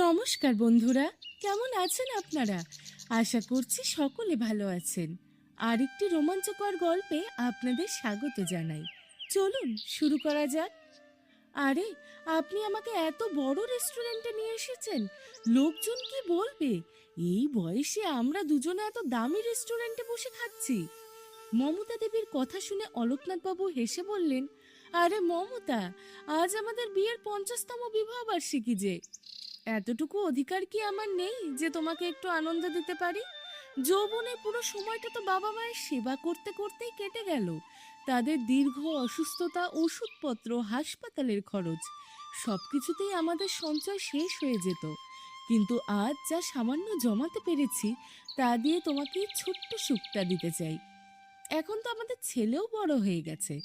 নমস্কার বন্ধুরা, কেমন আছেন আপনারা? আশা করছি সকলে ভালো আছেন। আরেকটি রোমাঞ্চকর গল্পে আপনাদের স্বাগত জানাই। চলুন শুরু করা যাক। আরে, আপনি আমাকে এত বড় রেস্টুরেন্টে নিয়ে এসেছেন, লোকজন কি বলবে? এই বয়সে আমরা দুজনে এত দামি রেস্টুরেন্টে বসে খাচ্ছি। মমতা দেবীর কথা শুনে অলোকনাথবাবু হেসে বললেন, আরে মমতা, আজ আমাদের বিয়ের 50তম বিবাহ বার্ষিকী যে। এতটুকু অধিকার কি আমার নেই যে তোমাকে একটু আনন্দ দিতে পারি? যৌবনের পুরো সময়টা তো বাবা মায়ের সেবা করতে করতেই কেটে গেল। তাদের দীর্ঘ অসুস্থতা, ওষুধপত্র, হাসপাতালের খরচ, সবকিছুতেই আমাদের সঞ্চয় শেষ হয়ে যেত। কিন্তু আজ যা সামান্য জমাতে পেরেছি, তা দিয়ে তোমাকে এই ছোট্ট সুখটা দিতে চাই। এখন তো আমাদের ছেলেও বড় হয়ে গেছে,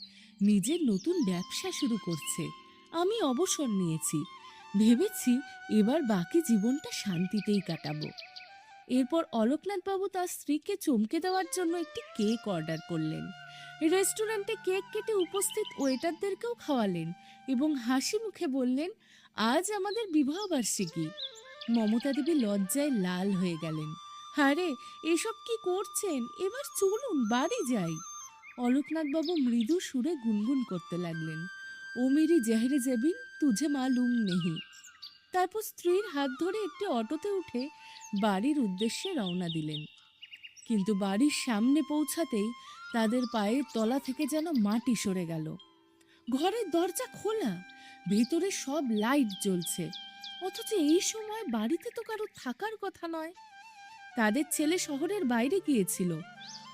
নিজের নতুন ব্যবসা শুরু করছে। আমি অবসর নিয়েছি, ভেবেছি এবার বাকি জীবনটা শান্তিতেই কাটাবো। এরপর অলোকনাথবাবু তার স্ত্রীকে চমকে দেওয়ার জন্য একটি কেক অর্ডার করলেন। রেস্টুরেন্টে কেক কেটে উপস্থিত ওয়েটারদেরকেও খাওয়ালেন এবং হাসি মুখে বললেন, আজ আমাদের বিবাহ বার্ষিকী। মমতা দেবী লজ্জায় লাল হয়ে গেলেন। আরে, এসব কি করছেন? এবার চলুন বাড়ি যাই। অলোকনাথবাবু মৃদু সুরে গুনগুন করতে লাগলেন, ও মেরি জহরে জবিন তুঝে মালুম নেহি। তারপর স্ত্রীর হাত ধরে একটি অটোতে উঠে বাড়ির উদ্দেশ্যে রওনা দিলেন। কিন্তু বাড়ির সামনে পৌঁছাতেই তাদের পায়ের তলা থেকে যেন মাটি সরে গেল। ঘরের দরজা খোলা, ভেতরে সব লাইট জ্বলছে, অথচ এই সময় বাড়িতে তো কারো থাকার কথা নয়। তাদের ছেলে শহরের বাইরে গিয়েছিল।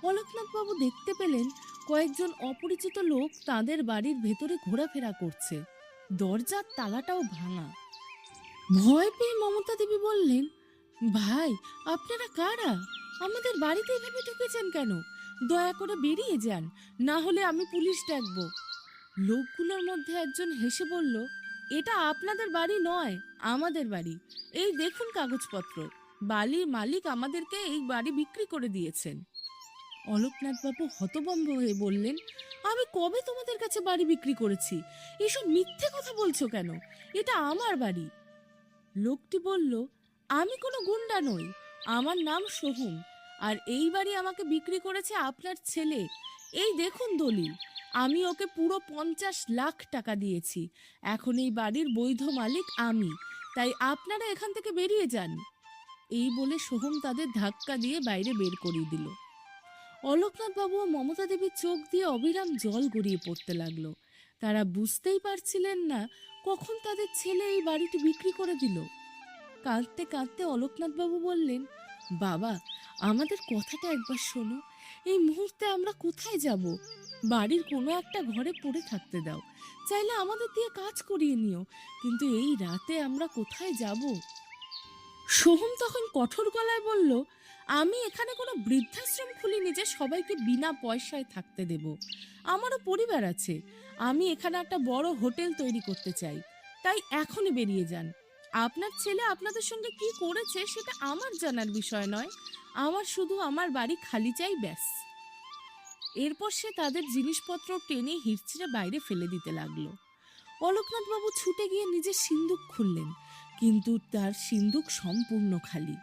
অলোকনাথবাবু দেখতে পেলেন কয়েকজন অপরিচিত লোক তাদের বাড়ির ভেতরে ঘোরাফেরা করছে। দরজার তালাটাও ভাঙা। ভয় পেয়ে মমতা দেবী বললেন, ভাই, আপনারা কারা? আমাদের বাড়িতে এভাবে ঢুকেছেন কেন? দয়া করে বেরিয়ে যান, না হলে আমি পুলিশ ডাকবো। লোকগুলোর মধ্যে একজন হেসে বলল, এটা আপনাদের বাড়ি নয়, আমাদের বাড়ি। এই দেখুন কাগজপত্র, বাড়ির মালিক আমাদেরকে এই বাড়ি বিক্রি করে দিয়েছেন। অলোকনাথবাবু হতভম্ব হয়ে বললেন, আমি কবে তোমাদের কাছে বাড়ি বিক্রি করেছি? এসব মিথ্যে কথা বলছো কেন? এটা আমার বাড়ি। লোকটি বলল, আমি কোনো গুন্ডা নই, আমার নাম সোহম, আর এই বাড়ি আমাকে বিক্রি করেছে আপনার ছেলে। এই দেখুন দলিল, আমি ওকে পুরো 50 লাখ টাকা দিয়েছি। এখন এই বাড়ির বৈধ মালিক আমি, তাই আপনারা এখান থেকে বেরিয়ে যান। এই বলে সোহম তাদের ধাক্কা দিয়ে বাইরে বের করিয়ে দিল। অলোকনাথবাবু ও মমতা দেবীর চোখ দিয়ে অবিরাম জল গড়িয়ে পড়তে লাগলো। তারা বুঝতেই পারছিলেন না কখন তাদের ছেলে এই বাড়িটি বিক্রি করে দিল। কাঁদতে কাঁদতে অলোকনাথবাবু বললেন, বাবা, আমাদের কথাটা একবার শোনো। এই মুহূর্তে আমরা কোথায় যাব? বাড়ির কোনো একটা ঘরে পড়ে থাকতে দাও, চাইলে আমাদের দিয়ে কাজ করিয়ে নিও, কিন্তু এই রাতে আমরা কোথায় যাব? সোহম তখন কঠোর গলায় বলল, আমি এখানে কোনো বৃদ্ধাশ্রম খুলিনি যে সবাইকে বিনা পয়সায় থাকতে দেব। আমারও পরিবার আছে। আমি এখানে একটা বড় হোটেল তৈরি করতে চাই, তাই এখনই বেরিয়ে যান। আপনার ছেলে আপনাদের সঙ্গে কি করেছে সেটা আমার জানার বিষয় নয়, আমার শুধু আমার বাড়ি খালি চাই, ব্যাস। এরপর সে তাদের জিনিসপত্র টেনে হিঁচড়ে বাইরে ফেলে দিতে লাগলো। অলোকনাথবাবু ছুটে গিয়ে নিজের সিন্দুক খুললেন, কিন্তু তার সিন্দুক সম্পূর্ণ খালি।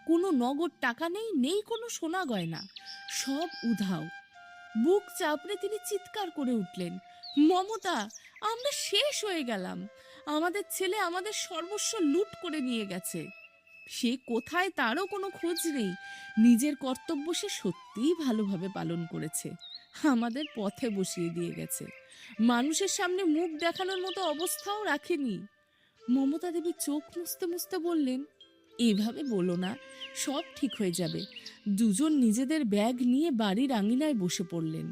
কোনো নগদ টাকা নেই, নেই কোনো সোনা গয়না, সব উধাও। বুক চাপড়ে তিনি চিৎকার করে উঠলেন, মমতা, আমরা শেষ হয়ে গেলাম। আমাদের ছেলে আমাদের সর্বস্ব লুট করে নিয়ে গেছে। সে কোথায় তারও কোনো খোঁজ নেই। নিজের কর্তব্য সে সত্যিই ভালোভাবে পালন করেছে, আমাদের পথে বসিয়ে দিয়ে গেছে। মানুষের সামনে মুখ দেখানোর মতো অবস্থাও রাখেনি। মমতা দেবী চোখ মুছতে মুছতে বললেন, এইভাবে বলো না, সব ঠিক হয়ে যাবে। দুজন নিজেদের ব্যাগ নিয়ে বাড়ির আঙিনায় বসে পড়লেন।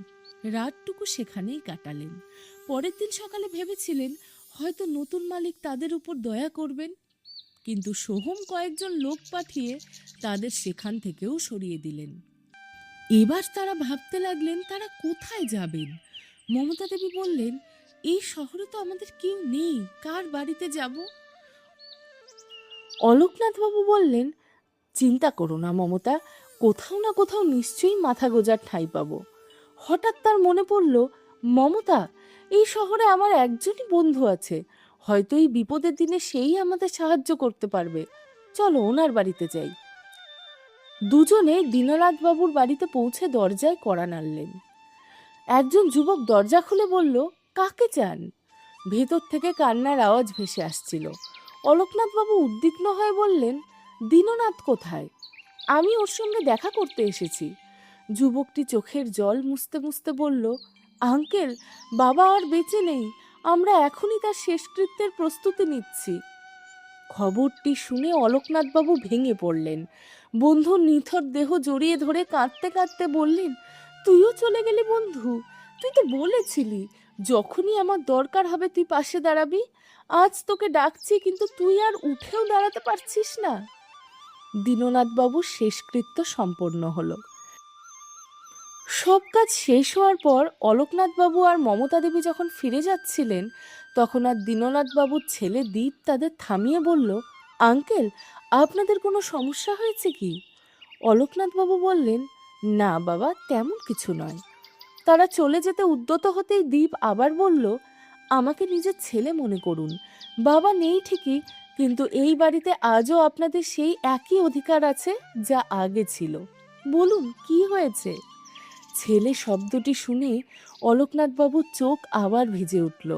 রাতটুকু সেখানেই কাটালেন। পরের দিন সকালে ভেবেছিলেন হয়তো নতুন মালিক তাদের উপর দয়া করবেন, কিন্তু সোহম কয়েকজন লোক পাঠিয়ে তাদের সেখান থেকেও সরিয়ে দিলেন। এবার তারা ভাবতে লাগলেন তারা কোথায় যাবেন। মমতা দেবী বললেন, এই শহরে তো আমাদের কেউ নেই, কার বাড়িতে যাব? অলোকনাথবাবু বললেন, চিন্তা করো না মমতা, কোথাও না কোথাও নিশ্চয়ই মাথা গোজার ঠাঁই পাবো। হঠাৎ তার মনে পড়ল, মমতা, এই শহরে আমার একজনই বন্ধু আছে, হয়তো এই বিপদের দিনে সেই আমাদের সাহায্য করতে পারবে। চলো ওনার বাড়িতে যাই। দুজনে দীননাথ বাবুর বাড়িতে পৌঁছে দরজায় কড়া নাড়লেন। একজন যুবক দরজা খুলে বলল, কাকে চান? ভেতর থেকে কান্নার আওয়াজ ভেসে আসছিল। অলোকনাথ বাবু উদ্বিগ্ন হয়ে বললেন, দীননাথ কোথায়? আমি ওর সঙ্গে দেখা করতে এসেছি। যুবকটি চোখের জল মুছতে মুছতে বলল, আঙ্কেল, বাবা আর বেঁচে নেই। আমরা এখনই তার শেষকৃত্যের প্রস্তুতি নিচ্ছি। খবরটি শুনে অলোকনাথবাবু ভেঙে পড়লেন। বন্ধুর নিথর দেহ জড়িয়ে ধরে কাঁদতে কাঁদতে বললেন, তুইও চলে গেলি বন্ধু? তুই তো বলেছিলি যখনই আমার দরকার হবে তুই পাশে দাঁড়াবি। আজ তোকে ডাকছি, কিন্তু তুই আর উঠেও দাঁড়াতে পারছিস না। দীননাথবাবুর শেষকৃত্য সম্পন্ন হলো। সব কাজ শেষ হওয়ার পর অলোকনাথবাবু আর মমতা দেবী যখন ফিরে যাচ্ছিলেন, তখন আর দীননাথবাবুর ছেলে দীপ তাদের থামিয়ে বলল, আঙ্কেল, আপনাদের কোনো সমস্যা হয়েছে কি? অলোকনাথবাবু বললেন, না বাবা, তেমন কিছু নয়। তারা চলে যেতে উদ্যত হতেই দীপ আবার বলল, আমাকে নিজের ছেলে মনে করুন। বাবা নেই ঠিকই, কিন্তু এই বাড়িতে আজও আপনাদের সেই একই অধিকার আছে যা আগে ছিল। বলুন, কি হয়েছে? ছেলে শব্দটি শুনে অলোকনাথবাবুর চোখ আবার ভিজে উঠল।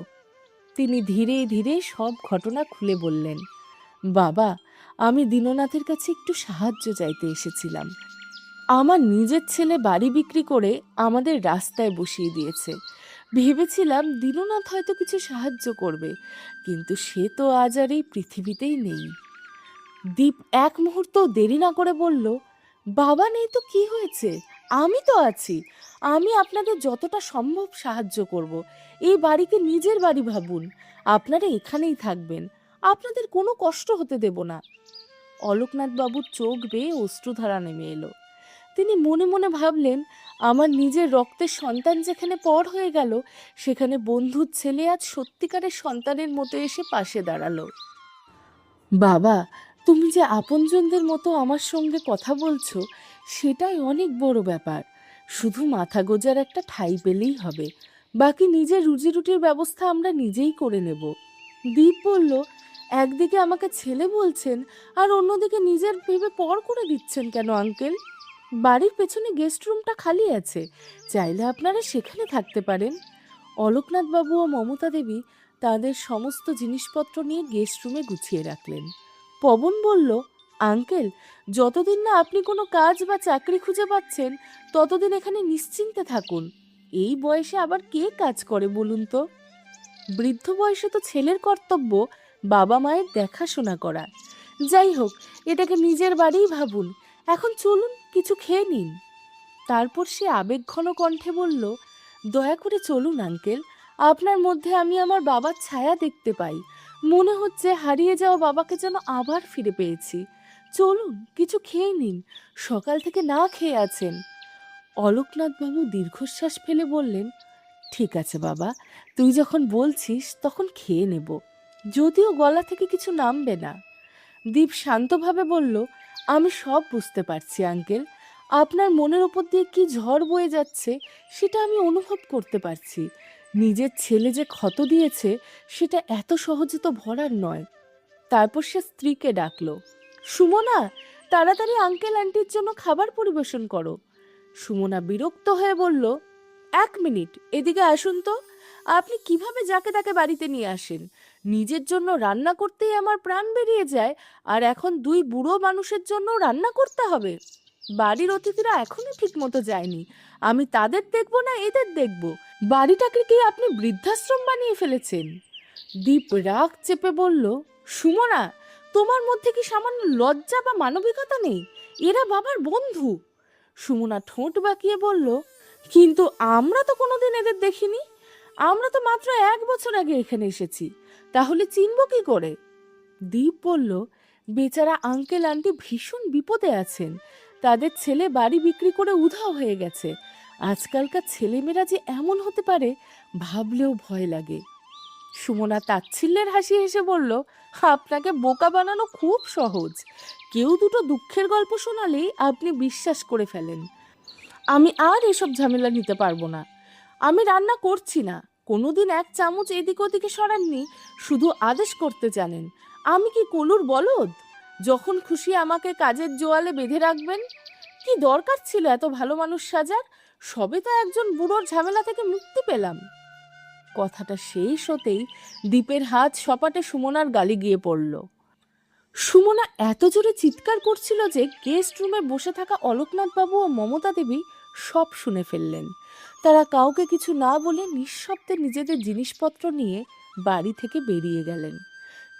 তিনি ধীরে ধীরে সব ঘটনা খুলে বললেন, বাবা, আমি দীননাথের কাছে একটু সাহায্য চাইতে এসেছিলাম। আমার নিজের ছেলে বাড়ি বিক্রি করে আমাদের রাস্তায় বসিয়ে দিয়েছে। ভেবেছিলাম দীননাথ হয়তো কিছু সাহায্য করবে, কিন্তু সে তো আজ আর এই পৃথিবীতেই নেই। দীপ এক মুহূর্ত দেরি না করে বলল, বাবা নেই তো কি হয়েছে? আমি তো আছি। আমি আপনাদের যতটা সম্ভব সাহায্য করব। এই বাড়িকে নিজের বাড়ি ভাবুন। আপনারা এখানেই থাকবেন। আপনাদের কোনো কষ্ট হতে দেব না। অলোকনাথ বাবুর চোখ বেয়ে অশ্রুধারা নেমে এলো। তিনি মনে মনে ভাবলেন, আমার নিজের রক্তের সন্তান যেখানে পর হয়ে গেল, সেখানে বন্ধুর ছেলে আজ সত্যিকারের সন্তানের মতো এসে পাশে দাঁড়ালো। বাবা, তুমি যে আপনজনদের মতো আমার সঙ্গে কথা বলছো, সেটাই অনেক বড় ব্যাপার। শুধু মাথা গোজার একটা ঠাঁই পেলেই হবে। বাকি নিজের রুজি রুটির ব্যবস্থা আমরা নিজেই করে নেব। দীপ বলল, একদিকে আমাকে ছেলে বলছেন আর অন্যদিকে নিজের ভেবে পর করে দিচ্ছেন কেন আঙ্কেল? বাড়ির পেছনে গেস্ট রুমটা খালি আছে, চাইলে আপনারা সেখানে থাকতে পারেন। অলোকনাথ বাবু ও মমতা দেবী তাদের সমস্ত জিনিসপত্র নিয়ে গেস্ট রুমে গুছিয়ে রাখলেন। পবন বলল, আঙ্কেল, যতদিন না আপনি কোনো কাজ বা চাকরি খুঁজে পাচ্ছেন, ততদিন এখানে নিশ্চিন্তে থাকুন। এই বয়সে আবার কে কাজ করে বলুন তো? বৃদ্ধ বয়সে তো ছেলের কর্তব্য বাবা মায়ের দেখাশোনা করা। যাই হোক, এটাকে নিজের বাড়িই ভাবুন। এখন চলুন, কিছু খেয়ে নিন। তারপর সে আবেগঘন কণ্ঠে বলল, দয়া করে চলুন আঙ্কেল। আপনার মধ্যে আমি আমার বাবার ছায়া দেখতে পাই। মনে হচ্ছে হারিয়ে যাওয়া বাবাকে যেন আবার ফিরে পেয়েছি। চলুন, কিছু খেয়ে নিন। সকাল থেকে না খেয়ে আছেন। অলোকনাথবাবু দীর্ঘশ্বাস ফেলে বললেন, ঠিক আছে বাবা, তুই যখন বলছিস তখন খেয়ে নেব, যদিও গলা থেকে কিছু নামবে না। দীপ শান্তভাবে বলল, আমি সব বুঝতে পারছি আঙ্কেল। আপনার মনের ওপর দিয়ে কি ঝড় বয়ে যাচ্ছে সেটা আমি অনুভব করতে পারছি। নিজের ছেলে যে ক্ষত দিয়েছে সেটা এত সহজে তো ভরার নয়। তারপর সে স্ত্রীকে ডাকলো, সুমনা, তাড়াতাড়ি আঙ্কেল আন্টির জন্য খাবার পরিবেশন করো। সুমনা বিরক্ত হয়ে বলল, এক মিনিট, এদিকে আসুন তো। আপনি কিভাবে যাকে তাকে বাড়িতে নিয়ে আসেন? নিজের জন্য রান্না করতেই আমার প্রাণ বেরিয়ে যায়, আর এখন দুই বুড়ো মানুষের জন্য রান্না করতে হবে? বাড়ির অতিথিরা এখনো ঠিক মতো যায়নি। আমি তাদের দেখব না এদের দেখব? বাড়িটাকে কি আপনি বৃদ্ধাশ্রম বানিয়ে ফেলেছেন? দীপ রাগ চেপে বলল, সুমনা, তোমার মধ্যে কি সামান্য লজ্জা বা মানবিকতা নেই? এরা বাবার বন্ধু। সুমনা ঠোঁট বাঁকিয়ে বলল, কিন্তু আমরা তো কোনোদিন এদের দেখিনি। আমরা তো মাত্র 1 বছর আগে এখানে এসেছি, তাহলে চিনব কি করে? দীপ বলল, বেচারা আঙ্কেল আন্টি ভীষণ বিপদে আছেন। তাদের ছেলে বাড়ি বিক্রি করে উধাও হয়ে গেছে। আজকালকার ছেলেমেয়েরা যে এমন হতে পারে ভাবলেও ভয় লাগে। সুমনা তাচ্ছিল্যের হাসি হেসে বলল, আপনাকে বোকা বানানো খুব সহজ। কেউ দুটো দুঃখের গল্প শোনালেই আপনি বিশ্বাস করে ফেলেন। আমি আর এসব ঝামেলা নিতে পারবো না। আমি রান্না করছি না। কোনোদিন এক চামচ এদিক ওদিকে সরাননি, শুধু আদেশ করতে জানেন। আমি কি কলুর বলদ? যখন খুশি আমাকে কাজের জোয়ালে বেঁধে রাখবেন? কি দরকার ছিল এত ভালো মানুষ সাজার? সবে তো একজন বুড়োর ঝামেলা থেকে মুক্তি পেলাম। কথাটা শেষ হতেই দীপের হাত সপাটে সুমনার গালে গিয়ে পড়ল। সুমনা এত জোরে চিৎকার করছিল যে গেস্ট রুমে বসে থাকা অলোকনাথ বাবু ও মমতা দেবী সব শুনে ফেললেন। তারা কাউকে কিছু না বলে নিঃশব্দে নিজেদের জিনিসপত্র নিয়ে বাড়ি থেকে বেরিয়ে গেলেন।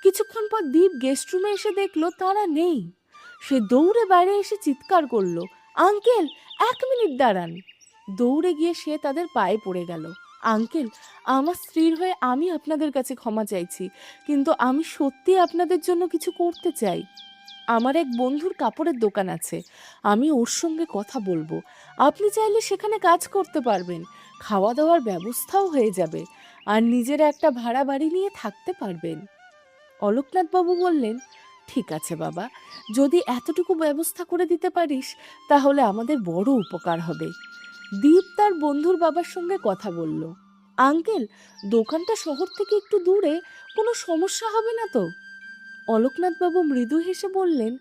কিছুক্ষণ পর দীপ গেস্ট রুমে এসে দেখলো তারা নেই। সে দৌড়ে বাইরে এসে চিৎকার করলো, আঙ্কেল 1 মিনিট দাঁড়ান। দৌড়ে গিয়ে সে তাদের পায়ে পড়ে গেল। আঙ্কেল, আমার স্ত্রীর হয়ে আমি আপনাদের কাছে ক্ষমা চাইছি, কিন্তু আমি সত্যি আপনাদের জন্য কিছু করতে চাই। আমার এক বন্ধুর কাপড়ের দোকান আছে, আমি ওর সঙ্গে কথা বলবো। আপনি চাইলে সেখানে কাজ করতে পারবেন, খাওয়া দাওয়ার ব্যবস্থাও হয়ে যাবে, আর নিজের একটা ভাড়া বাড়ি নিয়ে থাকতে পারবেন। অলোকনাথ বাবু বললেন, ঠিক আছে বাবা, যদি এতটুকু ব্যবস্থা করে দিতে পারিস তাহলে আমাদের বড় উপকার হবে। দীপ তার বন্ধুর বাবার সঙ্গে কথা বলল। আঙ্কেল, দোকানটা শহর থেকে একটু দূরে, কোনো সমস্যা হবে না তো? অলোকনাথ বাবু মৃদু হেসে বললেন,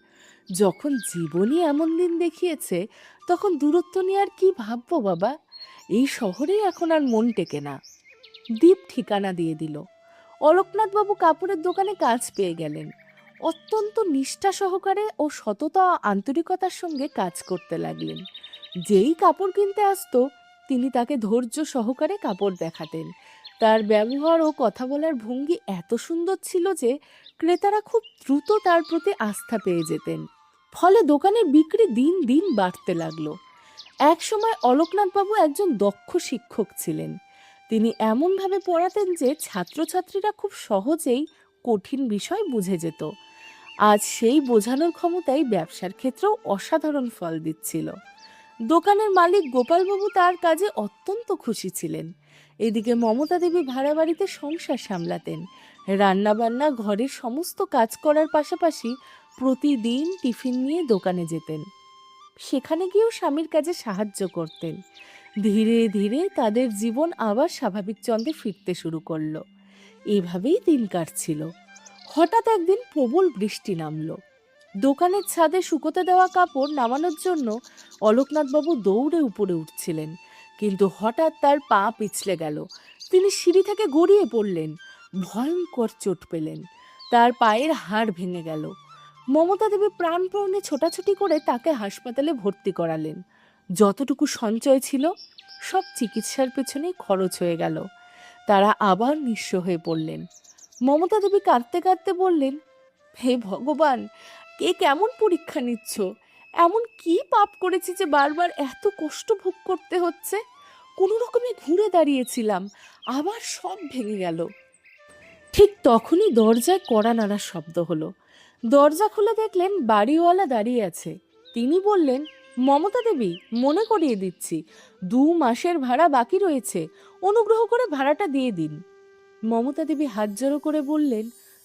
যখন জীবনই এমন দিন দেখিয়েছে তখন দূরত্ব নিয়ে আর কি ভাববো বাবা, এই শহরেই এখন আর মন টেকে না। দীপ ঠিকানা দিয়ে দিল। অলোকনাথ বাবু কাপড়ের দোকানে কাজ পেয়ে গেলেন। অত্যন্ত নিষ্ঠা সহকারে ও সততা ও আন্তরিকতার সঙ্গে কাজ করতে লাগলেন। যেই কাপড় কিনতে আসতো তিনি তাকে ধৈর্য সহকারে কাপড় দেখাতেন। তার ব্যবহার ও কথা বলার ভঙ্গি এত সুন্দর ছিল যে ক্রেতারা খুব দ্রুত তার প্রতি আস্থা পেয়ে যেতেন। ফলে দোকানের বিক্রি দিন দিন বাড়তে লাগলো। এক সময় অলোকনাথবাবু একজন দক্ষ শিক্ষক ছিলেন। তিনি এমনভাবে পড়াতেন যে ছাত্রছাত্রীরা খুব সহজেই কঠিন বিষয় বুঝে যেত। আজ সেই বোঝানোর ক্ষমতাই ব্যবসার ক্ষেত্রেও অসাধারণ ফল দিচ্ছিল। দোকানের মালিক গোপালবাবু তার কাজে অত্যন্ত খুশি ছিলেন। এদিকে মমতা দেবী ভাড়া বাড়িতে সংসার সামলাতেন। রান্নাবান্না, ঘরের সমস্ত কাজ করার পাশাপাশি প্রতিদিন টিফিন নিয়ে দোকানে যেতেন। সেখানে গিয়েও স্বামীর কাজে সাহায্য করতেন। ধীরে ধীরে তাদের জীবন আবার স্বাভাবিক ছন্দে ফিরতে শুরু করলো। এভাবেই দিন কাটছিল। হঠাৎ একদিন প্রবল বৃষ্টি নামলো। দোকানের ছাদে শুকোতে দেওয়া কাপড় নামানোর জন্য অলোকনাথবাবু দৌড়ে উপরে উঠছিলেন, কিন্তু হঠাৎ তার পা পিছলে গেল। তিনি সিঁড়ি থেকে গড়িয়ে পড়লেন। ভয়ঙ্কর চোট পেলেন। তার পায়ের হাড় ভেঙে গেল। মমতা দেবী প্রাণপণে ছোটাছুটি করে তাকে হাসপাতালে ভর্তি করালেন। যতটুকু সঞ্চয় ছিল সব চিকিৎসার পেছনেই খরচ হয়ে গেল। তারা আবার নিঃস্ব হয়ে পড়লেন। মমতা দেবী কাঁদতে কাঁদতে বললেন, হে ভগবান, কে কেমন পরীক্ষা নিচ্ছ? এমন কি পাপ করেছি যে বারবার এত কষ্ট ভোগ করতে হচ্ছে? কোনো রকমে ঘুরে দাঁড়িয়েছিলাম, আবার সব ভেঙে গেল। ঠিক তখনই দরজায় কড়া নাড়ার শব্দ হলো। দরজা খুলে দেখলেন বাড়িওয়ালা দাঁড়িয়ে আছে। তিনি বললেন, মমতা দেবী, মনে করিয়ে দিচ্ছি 2 মাসের ভাড়া বাকি রয়েছে, অনুগ্রহ করে ভাড়াটা দিয়ে দিন। মমতা দেবী হাত জড়ো করে বললেন,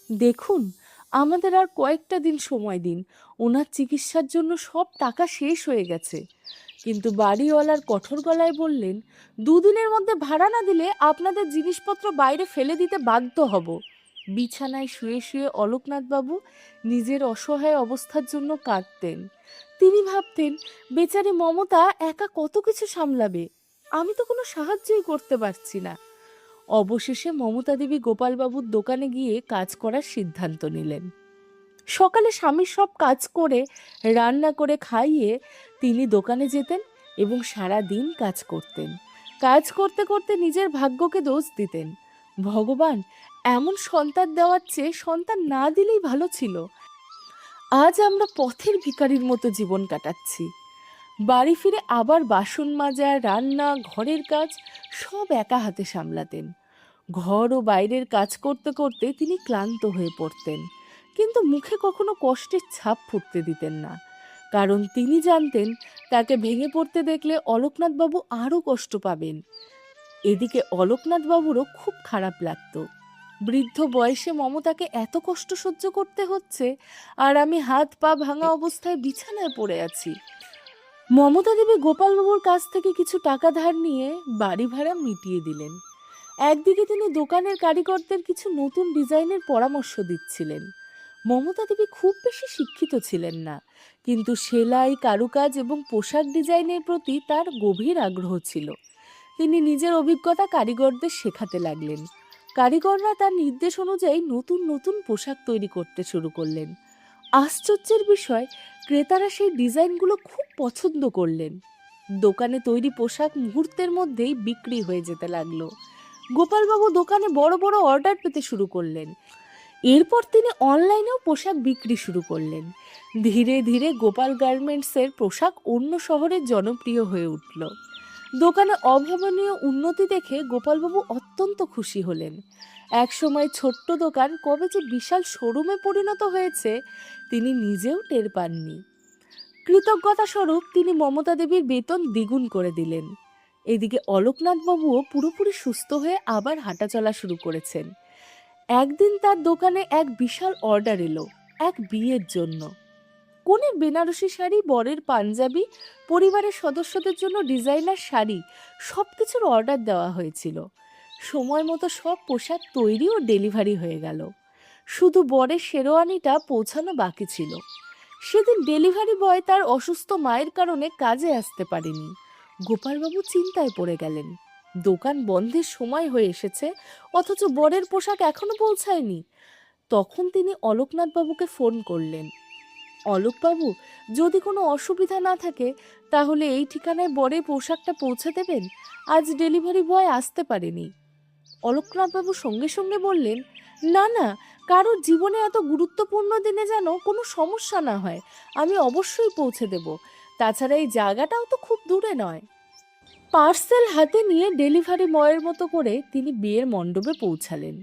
দেখুন, আমাদের আর কয়েকটা দিন সময় দিন, ওনার চিকিৎসার জন্য সব টাকা শেষ হয়ে গেছে। কিন্তু বাড়িওয়ালার কঠোর গলায় বললেন, 2 দিনের মধ্যে ভাড়া না দিলে আপনাদের জিনিসপত্র বাইরে ফেলে দিতে বাধ্য হব। বিছানায় শুয়ে শুয়ে অলোকনাথবাবু নিজের অসহায় অবস্থার জন্য কাঁদতেন। তিনি ভাবতেন, বেচারি মমতা একা কত কিছু সামলাবে, আমি তো কোনো সাহায্যই করতে পারছি না। অবশেষে মমতা দেবী গোপালবাবুর দোকানে গিয়ে কাজ করার সিদ্ধান্ত নিলেন। সকালে স্বামীর সব কাজ করে রান্না করে খাইয়ে তিনি দোকানে যেতেন এবং সারা দিন কাজ করতেন। কাজ করতে করতে নিজের ভাগ্যকে দোষ দিতেন। ভগবান, এমন সন্তান দেওয়ার চেয়ে সন্তান না দিলেই ভালো ছিল। আজ আমরা পথের ভিখারির মতো জীবন কাটাচ্ছি। বাড়ি ফিরে আবার বাসন মাজা, রান্না, ঘরের কাজ সব একা হাতে সামলাতেন। ঘর ও বাইরের কাজ করতে করতে তিনি ক্লান্ত হয়ে পড়তেন, কিন্তু মুখে কখনো কষ্টের ছাপ ফুটতে দিতেন না, কারণ তিনি জানতেন তাকে ভেঙে পড়তে দেখলে অলোকনাথবাবু আরও কষ্ট পাবেন। এদিকে অলোকনাথবাবুরও খুব খারাপ লাগতো। বৃদ্ধ বয়সে মমতাকে এত কষ্ট সহ্য করতে হচ্ছে, আর আমি হাত পা ভাঙা অবস্থায় বিছানায় পড়ে আছি। মমতা দেবী গোপালবাবুর কাছ থেকে কিছু টাকা ধার নিয়ে বাড়ি ভাড়া মিটিয়ে দিলেন। একদিকে তিনি দোকানের কারিগরদের কিছু নতুন ডিজাইনের পরামর্শ দিচ্ছিলেন। মমতা দেবী খুব বেশি শিক্ষিত ছিলেন না, কিন্তু সেলাই, কারুকাজ এবং পোশাক ডিজাইনের প্রতি তার গভীর আগ্রহ ছিল। তিনি নিজের অভিজ্ঞতা কারিগরদের শেখাতে লাগলেন। কারিগররা তার নির্দেশ অনুযায়ী নতুন নতুন পোশাক তৈরি করতে শুরু করলেন। আশ্চর্যের বিষয়, ক্রেতারা সেই ডিজাইনগুলো খুব পছন্দ করলেন। দোকানে তৈরি পোশাক মুহূর্তের মধ্যেই বিক্রি হয়ে যেতে লাগলো। গোপালবাবু দোকানে বড় বড় অর্ডার পেতে শুরু করলেন। এরপর তিনি অনলাইনেও পোশাক বিক্রি শুরু করলেন। ধীরে ধীরে গোপাল গার্মেন্টসের পোশাক অন্য শহরে জনপ্রিয় হয়ে উঠল। দোকানে অভাবনীয় উন্নতি দেখে গোপালবাবু অত্যন্ত খুশি হলেন। একসময় ছোট্ট দোকান কবে যে বিশাল শোরুমে পরিণত হয়েছে তিনি নিজেও টের পাননি। কৃতজ্ঞতা স্বরূপ তিনি মমতা দেবীর বেতন দ্বিগুণ করে দিলেন। এদিকে অলোকনাথবাবুও পুরোপুরি সুস্থ হয়ে আবার হাঁটাচলা শুরু করেছেন। একদিন তার দোকানে এক বিশাল অর্ডার এলো, এক বিয়ের জন্য। কনের বেনারসি শাড়ি, বরের পাঞ্জাবি, পরিবারের সদস্যদের জন্য ডিজাইনার শাড়ি, সবকিছুর অর্ডার দেওয়া হয়েছিল। সময় মতো সব পোশাক তৈরি ও ডেলিভারি হয়ে গেল। শুধু বরের শেরওয়ানিটা পৌঁছানো বাকি ছিল। সেদিন ডেলিভারি বয় তার অসুস্থ মায়ের কারণে কাজে আসতে পারেনি। গোপালবাবু চিন্তায় পড়ে গেলেন। দোকান বন্ধের সময় হয়ে এসেছে, অথচ বরের পোশাক এখনো পৌঁছায়নি। তখন তিনি অলোকনাথবাবুকে ফোন করলেন। অলোকবাবু, যদি কোনো অসুবিধা না থাকে তাহলে এই ঠিকানায় বরের পোশাকটা পৌঁছে দেবেন, আজ ডেলিভারি বয় আসতে পারেনি। অলোকনাথবাবু সঙ্গে সঙ্গে বললেন, না না, কারোর জীবনে এত গুরুত্বপূর্ণ দিনে যেন কোনো সমস্যা না হয়, আমি অবশ্যই পৌঁছে দেব। তাছাড়া এই জায়গাটাও তো খুব দূরে নয়। পার্সেল হাতে নিয়ে ডেলিভারি বয়ের মতো করে তিনি বিয়ের মণ্ডপে পৌঁছালেন।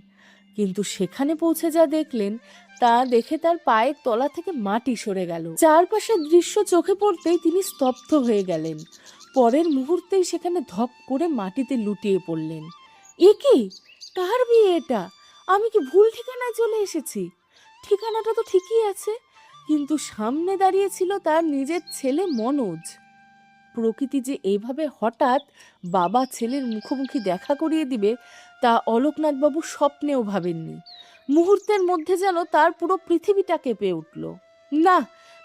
কিন্তু সেখানে পৌঁছে যা দেখলেন তা দেখে তার পায়ের তলা থেকে মাটি সরে গেল। চারপাশের দৃশ্য চোখে পড়তেই তিনি স্তব্ধ হয়ে গেলেন। পরের মুহূর্তেই সেখানে ধপ করে মাটিতে লুটিয়ে পড়লেন। এ কি? কার বিয়ে এটা? আমি কি ভুল ঠিকানায় চলে এসেছি? ঠিকানাটা তো ঠিকই আছে, কিন্তু সামনে দাঁড়িয়ে ছিল তার নিজের ছেলে মনোজ। প্রকৃতি যে এইভাবে হঠাৎ বাবা ছেলের মুখোমুখি দেখা করিয়ে দিবে তা অলোকনাথবাবু স্বপ্নেও ভাবেননি। মুহূর্তের মধ্যে যেন তার পুরো পৃথিবীটা কেঁপে উঠল। না,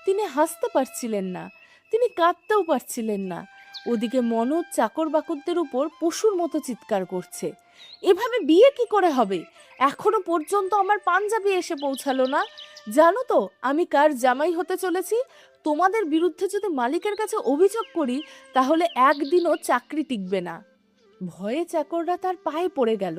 তিনি হাসতে পারছিলেন না, তিনি কাঁদতেও পারছিলেন না। ওদিকে মনোজ চাকর বাকরদের উপর পশুর মতো চিৎকার করছে, এভাবে বিয়ে কি করে হবে? এখনো পর্যন্ত আমার পাঞ্জাবি এসে পৌঁছালো না। জানো তো আমি কার জামাই হতে চলেছি? তোমাদের বিরুদ্ধে যদি মালিকের কাছে অভিযোগ করি তাহলে একদিনও চাকরি টিকবে না। ভয়ে চাকররা তার পায়ে পড়ে গেল।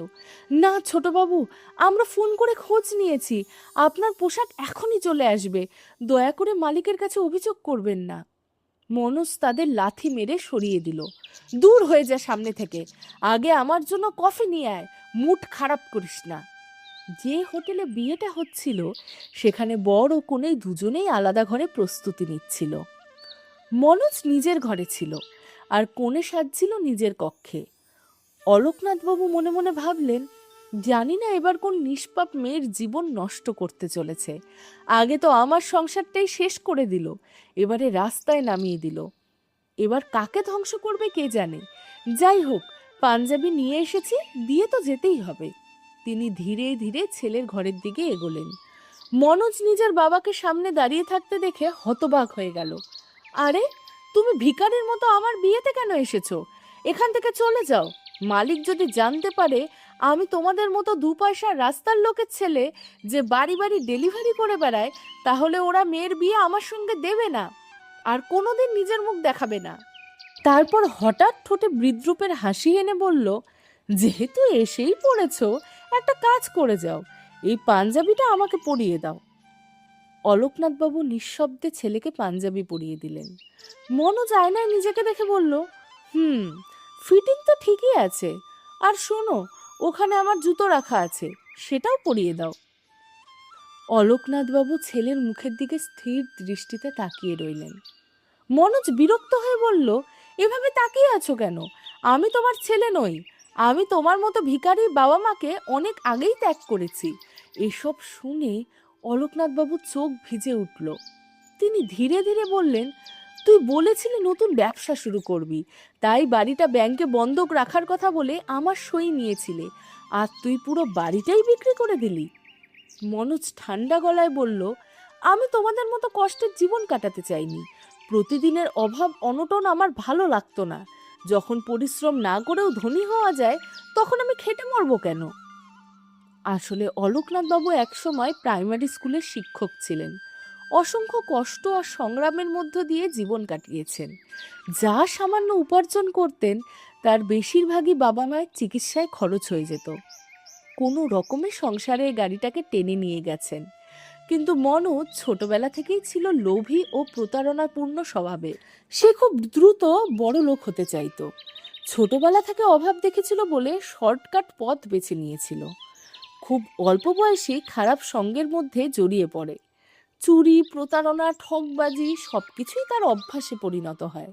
না ছোটবাবু, আমরা ফোন করে খোঁজ নিয়েছি, আপনার পোশাক এখনই চলে আসবে, দয়া করে মালিকের কাছে অভিযোগ করবেন না। মনোজ তাদের লাথি মেরে সরিয়ে দিল। দূর হয়ে যা সামনে থেকে, আগে আমার জন্য কফি নিয়ে আয়, মুড খারাপ করিস না। যে হোটেলে বিয়েটা হচ্ছিল সেখানে বর ও কনে দুজনেই আলাদা ঘরে প্রস্তুতি নিচ্ছিল। মনোজ নিজের ঘরে ছিল আর কনে সাজছিল নিজের কক্ষে। অলোকনাথবাবু মনে মনে ভাবলেন, জানি না এবার কোন নিষ্পাপ মেয়ের জীবন নষ্ট করতে চলেছে। আগে তো আমার সংসারটাই শেষ করে দিল, এবারে রাস্তায় নামিয়ে দিল। এবার কাকে ধ্বংস করবে কে জানে। যাই হোক, পাঞ্জাবি নিয়ে এসেছি, দিয়ে তো যেতেই হবে। তিনি ধীরে ধীরে ছেলের ঘরের দিকে এগোলেন। মনোজ নিজের বাবাকে সামনে দাঁড়িয়ে থাকতে দেখে হতবাক হয়ে গেল। আরে, তুমি ভিখারির মতো আমার বিয়েতে কেন এসেছো? এখান থেকে চলে যাও। মালিক যদি জানতে পারে আমি তোমাদের মতো দু পয়সার রাস্তার লোকের ছেলে যে বাড়ি বাড়ি ডেলিভারি করে বেড়ায়, তাহলে ওরা মেয়ের বিয়ে আমার সঙ্গে দেবে না, আর কোনোদিন নিজের মুখ দেখাবে না। তারপর হঠাৎ ঠোঁটে বিদ্রূপের হাসি এনে বলল, যেহেতু এসেই পড়েছো, একটা কাজ করে যাও, এই পাঞ্জাবিটা আমাকে পরিয়ে দাও। অলোকনাথবাবু নিঃশব্দে ছেলেকে পাঞ্জাবি পরিয়ে দিলেন। মনোজ আয়নায় নিজেকে দেখে বলল, ফিটিং তো ঠিকই আছে, আর শোনো, ওখানে আমার জুতো রাখা আছে, সেটাও পরিয়ে দাও। অলোকনাথবাবু ছেলের মুখের দিকে স্থির দৃষ্টিতে তাকিয়ে রইলেন। মনোজ বিরক্ত হয়ে বলল, এভাবে তাকিয়ে আছো কেন? আমি তোমার ছেলে নই, আমি তোমার মতো ভিখারি বাবা মাকে অনেক আগেই ত্যাগ করেছি। এসব শুনে অলোকনাথবাবু চোখ ভিজে উঠল। তিনি ধীরে ধীরে বললেন, তুই বলেছিলি নতুন ব্যবসা শুরু করবি, তাই বাড়িটা ব্যাংকে বন্ধক রাখার কথা বলে আমার সই নিয়েছিলে, আর তুই পুরো বাড়িটাই বিক্রি করে দিলি। মনোজ ঠান্ডা গলায় বলল, আমি তোমাদের মতো কষ্টের জীবন কাটাতে চাইনি। প্রতিদিনের অভাব অনটন আমার ভালো লাগতো না। যখন পরিশ্রম না করেও ধনী হওয়া যায়, তখন আমি খেটে মরবো কেন? আসলে অলোকনাথবাবু একসময় প্রাইমারি স্কুলের শিক্ষক ছিলেন। অসংখ্য কষ্ট আর সংগ্রামের মধ্য দিয়ে জীবন কাটিয়েছেন। যা সামান্য উপার্জন করতেন, তার বেশিরভাগই বাবা মায়ের চিকিৎসায় খরচ হয়ে যেত। কোনো রকমে সংসারের গাড়িটাকে টেনে নিয়ে গেছেন। কিন্তু মনোজ ছোটবেলা থেকেই ছিল লোভী ও প্রতারণাপূর্ণ স্বভাবের। সে খুব দ্রুত বড় লোক হতে চাইতো। ছোটবেলা থেকে অভাব দেখেছিল বলে শর্টকাট পথ বেছে নিয়েছিল। খুব অল্প বয়সে খারাপ সঙ্গের মধ্যে জড়িয়ে পড়ে। চুরি, প্রতারণা, ঠকবাজি সবকিছুই তার অভ্যাসে পরিণত হয়।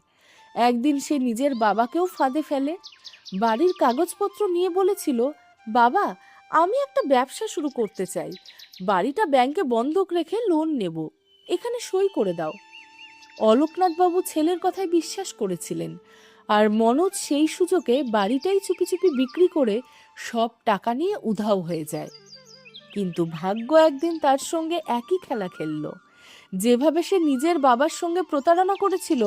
একদিন সে নিজের বাবাকেও ফাঁদে ফেলে। বাড়ির কাগজপত্র নিয়ে বলেছিল, বাবা, আমি একটা ব্যবসা শুরু করতে চাই, বাড়িটা ব্যাংকে বন্ধক রেখে লোন নেব, এখানে সই করে দাও। অলোকনাথবাবু ছেলের কথায় বিশ্বাস করেছিলেন, আর মনোজ সেই সুযোগে বাড়িটাই চুপি চুপি বিক্রি করে সব টাকা নিয়ে উধাও হয়ে যায়। কিন্তু ভাগ্য একদিন তার সঙ্গে একই খেলা খেলল। যেভাবে সে নিজের বাবার সঙ্গে প্রতারণা করেছিল,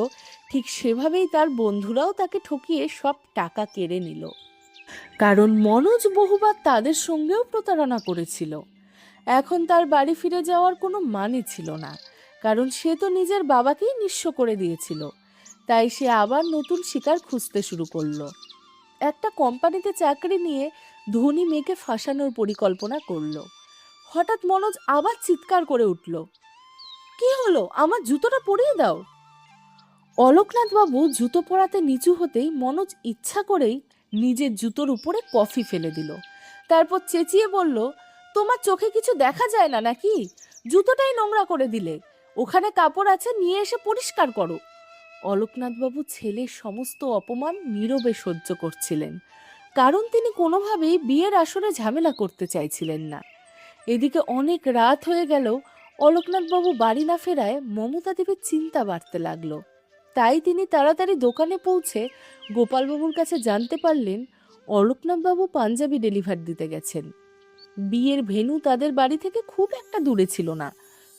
ঠিক সেভাবেই তার বন্ধুরাও তাকে ঠকিয়ে সব টাকা কেড়ে নিল। কারণ মনোজ বহুবার তাদের সঙ্গেও প্রতারণা করেছিল। এখন তার বাড়ি ফিরে যাওয়ার কোনো মানে ছিল না, কারণ সে তো নিজের বাবাকেই নিঃস্ব করে দিয়েছিল। তাই সে আবার নতুন শিকার খুঁজতে শুরু করলো। একটা কোম্পানিতে চাকরি নিয়ে ধনী মেয়েকে ফাঁসানোর পরিকল্পনা করলো। হঠাৎ মনোজ আবার চিৎকার করে উঠল, কি হলো, আমার জুতোটা পরিয়ে দাও। অলোকনাথবাবু জুতো পরাতে নিচু হতেই মনোজ ইচ্ছা করেই নিজের জুতোর উপরে কফি ফেলে দিল। তারপর চেঁচিয়ে বলল, তোমার চোখে কিছু দেখা যায় না নাকি? জুতোটাই নোংরা করে দিলে। ওখানে কাপড় আছে, নিয়ে এসে পরিষ্কার করো। অলোকনাথবাবু ছেলের সমস্ত অপমান নীরবে সহ্য করছিলেন, কারণ তিনি কোনোভাবেই বিয়ের আসরে ঝামেলা করতে চাইছিলেন না। এদিকে অনেক রাত হয়ে গেল। অলোকনাথবাবু বাড়ি না ফেরায় মমতা দেবীর চিন্তা বাড়তে লাগলো। তাই তিনি তাড়াতাড়ি দোকানে পৌঁছে গোপালবাবুর কাছে জানতে পারলেন অলোকনাথবাবু পাঞ্জাবি ডেলিভার দিতে গেছেন। বিয়ের ভেন্যু তাদের বাড়ি থেকে খুব একটা দূরে ছিল না।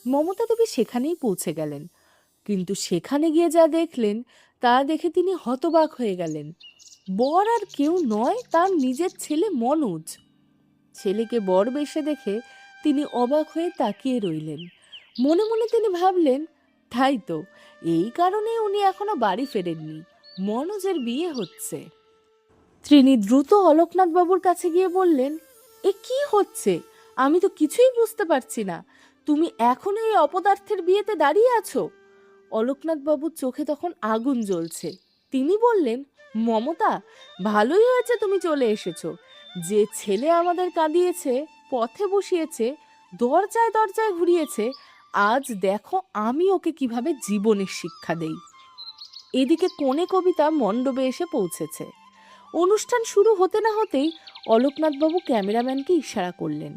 মমতা দেবী সেখানেই পৌঁছে গেলেন। কিন্তু সেখানে গিয়ে যা দেখলেন, তা দেখে তিনি হতবাক হয়ে গেলেন। বর আর কেউ নয়, তার নিজের ছেলে মনোজ। ছেলেকে বর বেশে দেখে তিনি অবাক হয়ে তাকিয়ে রইলেন। মনে মনে তিনি ভাবলেন, তাই তো, এই কারণে উনি এখনো বাড়ি ফেরেননি, মনোজের বিয়ে হচ্ছে। তিনি দ্রুত অলোকনাথবাবুর কাছে গিয়ে বললেন, এ কি হচ্ছে? আমি তো কিছুই বুঝতে পারছি না। তুমি এখনো এই অপদার্থের বিয়েতে দাঁড়িয়ে আছো? অলোকনাথবাবুর চোখে তখন আগুন জ্বলছে। তিনি বললেন, মমতা, ভালোই হয়েছে তুমি চলে এসেছো। যে ছেলে আমাদের কাঁদিয়েছে, পথে বসিয়েছে, দরজায় দরজায় ঘুরিয়েছে, আজ দেখো আমি ওকে কিভাবে জীবনের শিক্ষা দেই। এদিকে কনে কবিতা মণ্ডপে এসে পৌঁছেছে। অনুষ্ঠান শুরু হতে না হতেই অলোকনাথবাবু ক্যামেরাম্যানকে ইশারা করলেন।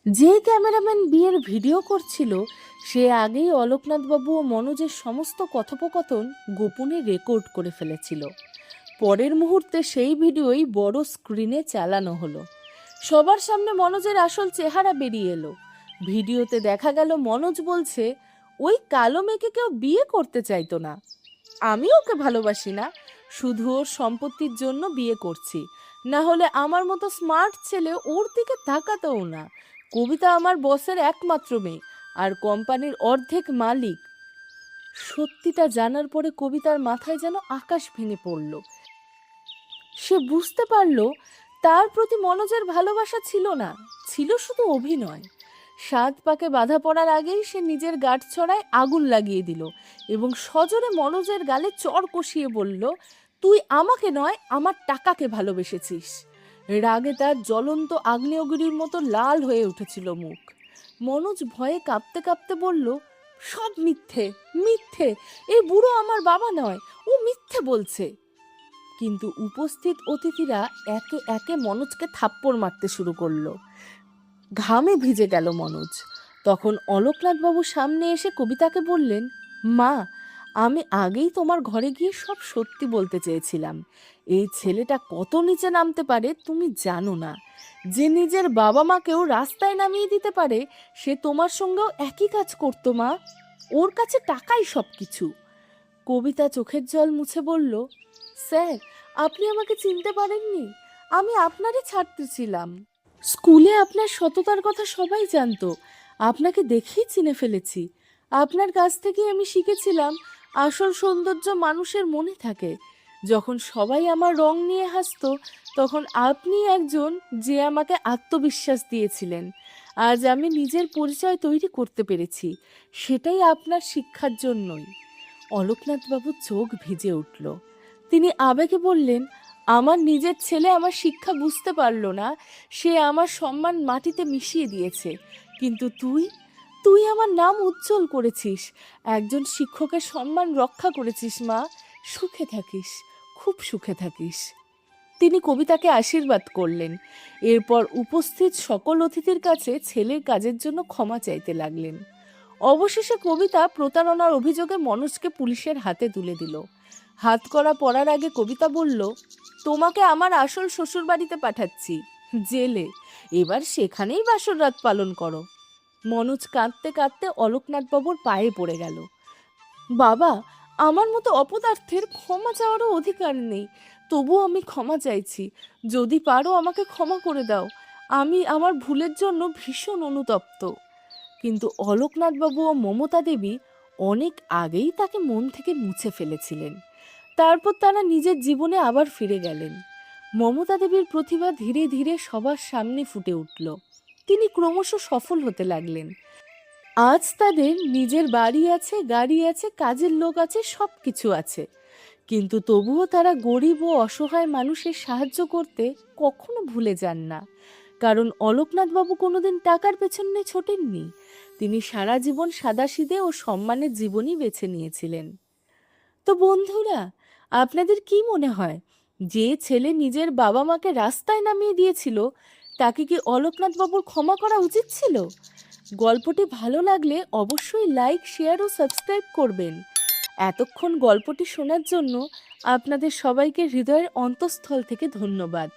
যে ক্যামেরাম্যান বিয়ের ভিডিও করছিল, সে আগেই অলোকনাথবাবু ও মনোজের সমস্ত কথোপকথন গোপনে রেকর্ড করে ফেলেছিল। পরের মুহূর্তে সেই ভিডিওই বড় স্ক্রিনে চালানো হলো। সবার সামনে মনোজের আসল চেহারা বেরিয়ে এলো। ভিডিওতে দেখা গেল মনোজ বলছে, ওই কালো মেয়েকে কেউ বিয়ে করতে চাইতো না। আমি ওকে ভালোবাসি না, শুধু ওর সম্পত্তির জন্য বিয়ে করছি, না হলে আমার মতো স্মার্ট ছেলে ওর দিকে তাকাতেও না। কবিতা আমার বসের একমাত্র মেয়ে, আর কোম্পানির অর্ধেক মালিক। সত্যিটা জানার পরে কবিতার মাথায় যেন আকাশ ভেঙে পড়ল। সে বুঝতে পারল তার প্রতি মনোজের ভালোবাসা ছিল না, ছিল শুধু অভিনয়। 7 পাকে বাধা পড়ার আগেই সে নিজের গাঁটছড়ায় আগুন লাগিয়ে দিল এবং সজোরে মনোজের গালে চড় কষিয়ে বলল, তুই আমাকে নয়, আমার টাকাকে ভালোবেসেছিস। রাগে তার জ্বলন্ত আগ্নেয়গিরির মতো লাল হয়ে উঠেছিল মুখ। মনোজ ভয়ে কাঁপতে কাঁপতে বলল, সব মিথ্যে, মিথ্যে, এই বুড়ো আমার বাবা নয়, ও মিথ্যে বলছে। কিন্তু উপস্থিত অতিথিরা একে একে মনোজকে থাপ্পড় মারতে শুরু করলো। ঘামে ভিজে গেল মনোজ। তখন অলোকনাথবাবু সামনে এসে কবিতাকে বললেন, মা, আমি আগেই তোমার ঘরে গিয়ে সব সত্যি বলতে চেয়েছিলাম। এই ছেলেটা কত নিচে নামতে পারে তুমি জানো না। যে নিজের বাবা মাকেও রাস্তায় নামিয়ে দিতে পারে, সে তোমার সঙ্গেও একই কাজ করতো মা। ওর কাছে টাকাই সব কিছু। কবিতা চোখের জল মুছে বলল, স্যার, আপনি আমাকে চিনতে পারেননি। আমি আপনারই ছাত্রী ছিলাম। স্কুলে আপনার সততার কথা সবাই জানতো। আপনাকে দেখেই চিনে ফেলেছি। আপনার কাছ থেকে আমি শিখেছিলাম আসল সৌন্দর্য মানুষের মনে থাকে। যখন সবাই আমার রং নিয়ে হাসতো, তখন আপনি একজন যে আমাকে আত্মবিশ্বাস দিয়েছিলেন। আজ আমি নিজের পরিচয় তৈরি করতে পেরেছি, সেটাই আপনার শিক্ষার জন্যই। অলোকনাথবাবুর চোখ ভিজে উঠল। তিনি আবেগে বললেন, আমার নিজের ছেলে আমার শিক্ষা বুঝতে পারল না, সে আমার সম্মান মাটিতে মিশিয়ে দিয়েছে। কিন্তু তুই তুই আমার নাম উজ্জ্বল করেছিস, একজন শিক্ষকের সম্মান রক্ষা করেছিস মা। সুখে থাকিস, খুব সুখে থাকিস। তিনি কবিতাকে আশীর্বাদ করলেন। এরপর উপস্থিত সকল অতিথির কাছে ছেলের কাজের জন্য ক্ষমা চাইতে লাগলেন। অবশেষে কবিতা প্রতারণার অভিযোগে মনোজকে পুলিশের হাতে তুলে দিল। হাতকড়া পরার আগে কবিতা বলল, তোমাকে আমার আসল শ্বশুর বাড়িতে পাঠাচ্ছি, জেলে। এবার সেখানেই বাসর রাত পালন করো। মনোজ কাঁদতে কাঁদতে অলোকনাথবাবুর পায়ে পড়ে গেল। বাবা, আমার মতো অপদার্থের ক্ষমা চাওয়ারও অধিকার নেই, তবুও আমি ক্ষমা চাইছি। যদি পারো আমাকে ক্ষমা করে দাও। আমি আমার ভুলের জন্য ভীষণ অনুতপ্ত। কিন্তু অলোকনাথবাবু ও মমতা দেবী অনেক আগেই তাকে মন থেকে মুছে ফেলেছিলেন। তারপর তারা নিজের জীবনে আবার ফিরে গেলেন। মমতা দেবীর প্রতিভা ধীরে ধীরে সবার সামনে ফুটে উঠল। তিনি ক্রমশ সফল হতে লাগলেন। আজ তাদের নিজের বাড়ি আছে, গাড়ি আছে, কাজের লোক আছে, সব কিছু আছে। কিন্তু তবুও তারা গরিব ও অসহায় মানুষের সাহায্য করতে কখনো ভুলে যান না। কারণ অলোকনাথবাবু কোনোদিন টাকার পেছনে ছোটেননি। তিনি সারা জীবন সাদাসিধে ও সম্মানের জীবনই বেছে নিয়েছিলেন। তো বন্ধুরা, আপনাদের কি মনে হয়, যে ছেলে নিজের বাবা মাকে রাস্তায় নামিয়ে দিয়েছিল, তাকে কি অলোকনাথবাবুর ক্ষমা করা উচিত ছিল? গল্পটি ভালো লাগলে অবশ্যই লাইক, শেয়ার ও সাবস্ক্রাইব করবেন। এতক্ষণ গল্পটি শোনার জন্য আপনাদের সবাইকে হৃদয়ের অন্তঃস্থল থেকে ধন্যবাদ।